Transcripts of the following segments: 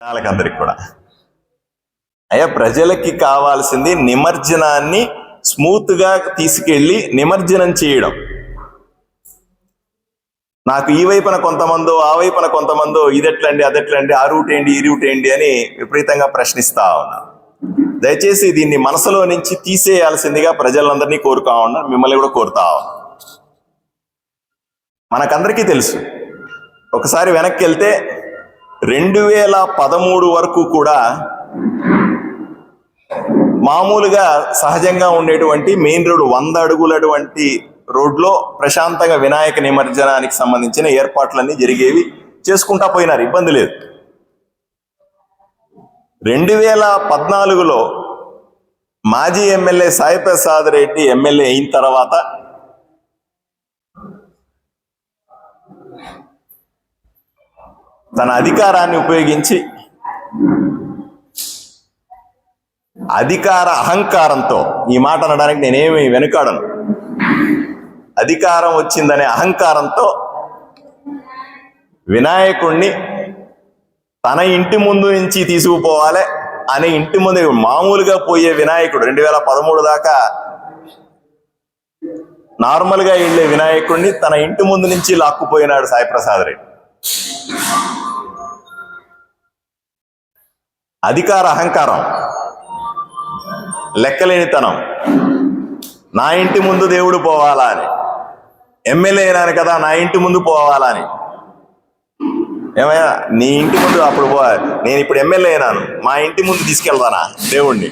వాళ్ళకందరికి కూడా అయ్యా, ప్రజలకి కావాల్సింది నిమజ్జనాన్ని స్మూత్ గా తీసుకెళ్లి నిమజ్జనం చేయడం. నాకు ఈ వైపున కొంతమందో ఆ వైపున కొంతమందో ఇదెట్లండి అదెట్లండి, ఆ రూట్ ఏంటి ఈ రూట్ ఏంటి అని విపరీతంగా ప్రశ్నిస్తా ఉన్నా. దయచేసి దీన్ని మనసులో నుంచి తీసేయాల్సిందిగా ప్రజలందరినీ కోరుతా ఉన్నా, మిమ్మల్ని కూడా కోరుతా ఉన్నా. మనకందరికీ తెలుసు, ఒకసారి వెనక్కి వెళ్తే 2013 వరకు కూడా మామూలుగా సహజంగా ఉండేటువంటి మెయిన్ రోడ్ 100 అడుగులటువంటి రోడ్లో ప్రశాంతంగా వినాయక నిమజ్జనానికి సంబంధించిన ఏర్పాట్లన్నీ జరిగేవి, చేసుకుంటా పోయినారు, ఇబ్బంది లేదు. 2014లో మాజీ ఎమ్మెల్యే సాయి ప్రసాద్ రెడ్డి ఎమ్మెల్యే అయిన తర్వాత తన అధికారాన్ని ఉపయోగించి అధికార అహంకారంతో, ఈ మాట అనడానికి నేనేమి వెనుకాడను, అధికారం వచ్చిందనే అహంకారంతో వినాయకుణ్ణి తన ఇంటి ముందు నుంచి తీసుకుపోవాలి అని, ఇంటి ముందు మామూలుగా పోయే వినాయకుడు 2013 దాకా నార్మల్గా వెళ్ళే వినాయకుడిని తన ఇంటి ముందు నుంచి లాక్కుపోయినాడు సాయి ప్రసాద్ రెడ్డి. అధికార అహంకారం, లెక్కలేనితనం, నా ఇంటి ముందు దేవుడు పోవాలా అని, ఎమ్మెల్యే అయినాను కదా నా ఇంటి ముందు పోవాలా అని. ఏమయ్యా, నీ ఇంటి ముందు అప్పుడు నేను ఇప్పుడు ఎమ్మెల్యే అయినాను, మా ఇంటి ముందు తీసుకెళ్తానా దేవుణ్ణి?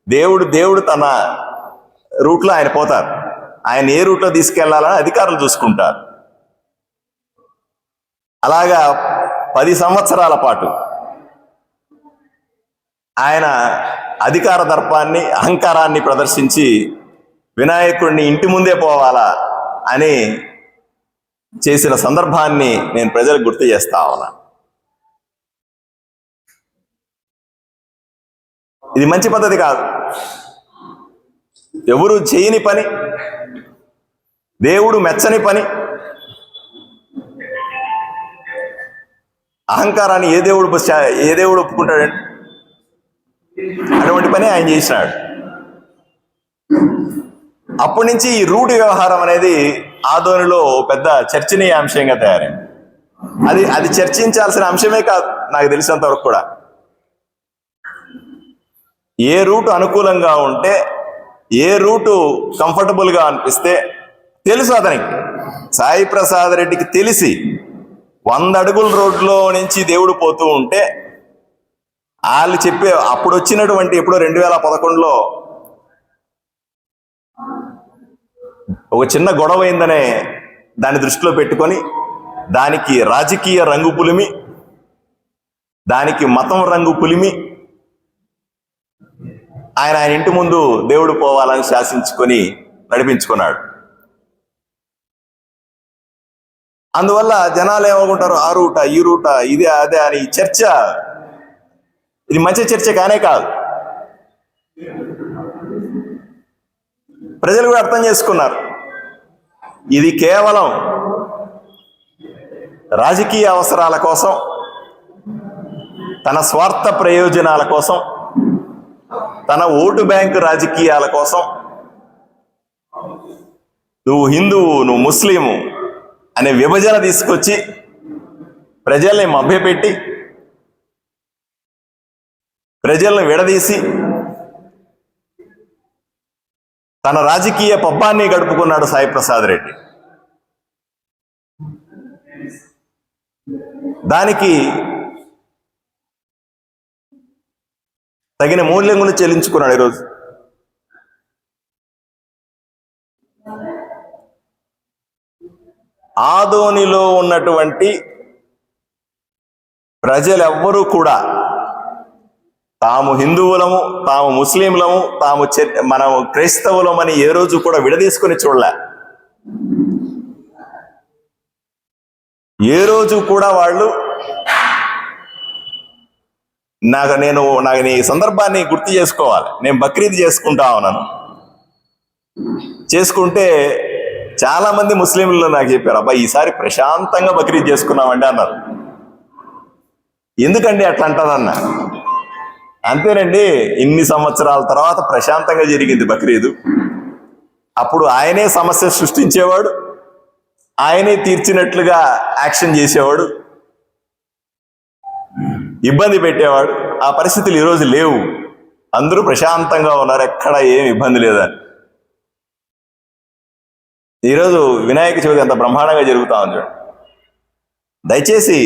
దేవుడు తన రూట్లో ఆయన పోతారు, ఆయన ఏ రూట్లో తీసుకెళ్లాలని అధికారులు చూసుకుంటారు. అలాగా 10 సంవత్సరాల పాటు ఆయన అధికార దర్పాన్ని, అహంకారాన్ని ప్రదర్శించి వినాయకుడిని ఇంటి ముందే పోవాలా అని చేసిన సందర్భాన్ని నేను ప్రజలకు గుర్తు చేస్తా ఉన్నా. ఇది మంచి పద్ధతి కాదు, ఎవరు చేయని పని, దేవుడు మెచ్చని పని. అహంకారాన్ని ఏ దేవుడు ఒప్పుకుంటాడండి? అటువంటి పని ఆయన చేసినాడు. అప్పటి నుంచి ఈ రూట్ వ్యవహారం అనేది ఆదోనిలో పెద్ద చర్చనీయాంశంగా తయారైంది. అది చర్చించాల్సిన అంశమే కాదు నాకు తెలిసినంత వరకు కూడా. ఏ రూటు అనుకూలంగా ఉంటే, ఏ రూటు కంఫర్టబుల్గా అనిపిస్తే, తెలుసు అతనికి, సాయి ప్రసాద్ రెడ్డికి తెలిసి 100 అడుగుల రోడ్లో నుంచి దేవుడు పోతూ ఉంటే వాళ్ళు చెప్పే, అప్పుడు వచ్చినటువంటి, ఎప్పుడో 2011లో ఒక చిన్న గొడవ అయిందనే దాన్ని దృష్టిలో పెట్టుకొని, దానికి రాజకీయ రంగు పులిమి, దానికి మతం రంగు పులిమి, ఆయన ఇంటి ముందు దేవుడు పోవాలని శాసించుకొని నడిపించుకున్నాడు. అందువల్ల జనాలు ఏమనుకుంటారు, ఆ రూట ఈ రూట ఇదే అదే అని చర్చ, ఇది మంచి చర్చ కానే కాదు. ప్రజలు కూడా అర్థం చేసుకున్నారు, ఇది కేవలం రాజకీయ అవసరాల కోసం, తన స్వార్థ ప్రయోజనాల కోసం, తన ఓటు బ్యాంకు రాజకీయాల కోసం, నువ్వు హిందువు నువ్వు ముస్లిము అనే విభజన తీసుకొచ్చి ప్రజల్ని మభ్యపెట్టి, ప్రజలను విడదీసి తన రాజకీయ పబ్బాన్ని గడుపుకున్నాడు సాయి ప్రసాద్ రెడ్డి. దానికి తగిన మూల్యం కూడా చెల్లించుకున్నాడు. ఈరోజు ఆదోనిలో ఉన్నటువంటి ప్రజలెవ్వరూ కూడా తాము హిందువులము, తాము ముస్లింలము, మనం క్రైస్తవులమని ఏ రోజు కూడా విడదీసుకొని చూడలే. ఏ రోజు కూడా వాళ్ళు నేను ఈ సందర్భాన్ని గుర్తు చేసుకోవాలి. నేను బక్రీద్ చేసుకుంటా ఉన్నాను, చేసుకుంటే చాలా మంది ముస్లింలు నాకు చెప్పారు, అబ్బా ఈసారి ప్రశాంతంగా బక్రీద్ చేసుకున్నామండి అన్నారు. ఎందుకండి అట్లా అంటారన్న. అంతేనండి, ఇన్ని సంవత్సరాల తర్వాత ప్రశాంతంగా జరిగింది బక్రీదు. అప్పుడు ఆయనే సమస్య సృష్టించేవాడు, ఆయనే తీర్చినట్లుగా యాక్షన్ చేసేవాడు, ఇబ్బంది పెట్టేవాడు. ఆ పరిస్థితులు ఈరోజు లేవు. అందరూ ప్రశాంతంగా ఉన్నారు, ఎక్కడ ఏం ఇబ్బంది లేదని. ఈరోజు వినాయక చవితి ఎంత బ్రహ్మాండంగా జరుగుతా ఉంది చూడండి. దయచేసి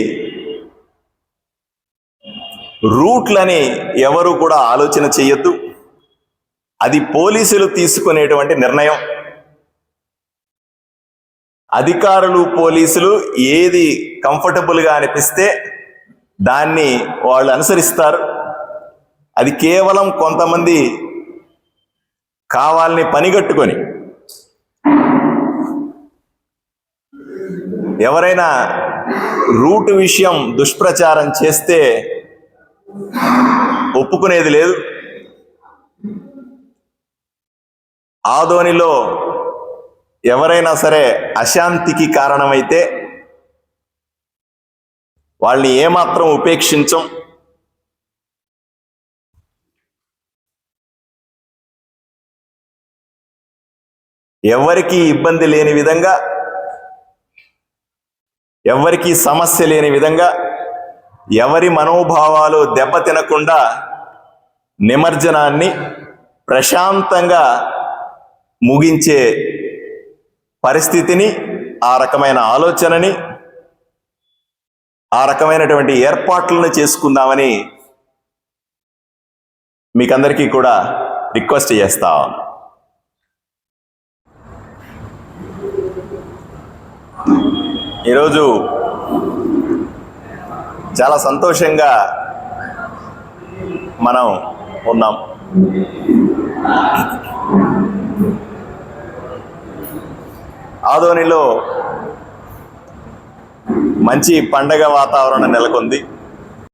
రూట్లని ఎవరు కూడా ఆలోచన చేయొద్దు. అది పోలీసులు తీసుకునేటువంటి నిర్ణయం. అధికారులు, పోలీసులు ఏది కంఫర్టబుల్గా అనిపిస్తే దాన్ని వాళ్ళు అనుసరిస్తారు. అది కేవలం కొంతమంది కావాలని పనిగట్టుకొని ఎవరైనా రూట్ విషయం దుష్ప్రచారం చేస్తే ఒప్పుకునేది లేదు. ఆదోనిలో ఎవరైనా సరే అశాంతికి కారణమైతే వాళ్ళని ఏమాత్రం ఉపేక్షించం. ఎవరికి ఇబ్బంది లేని విధంగా, ఎవరికి సమస్య లేని విధంగా, ఎవరి మనోభావాలు దెబ్బతినకుండా నిమజ్జనాన్ని ప్రశాంతంగా ముగించే పరిస్థితిని, ఆ రకమైన ఆలోచనని, ఆ రకమైనటువంటి ఏర్పాట్లను చేసుకుందామని మీకందరికీ కూడా రిక్వెస్ట్ చేస్తా ఉన్నాను. ఈరోజు చాలా సంతోషంగా మనం ఉన్నాం. ఆదోనిలో మంచి పండగ వాతావరణం నెలకొంది.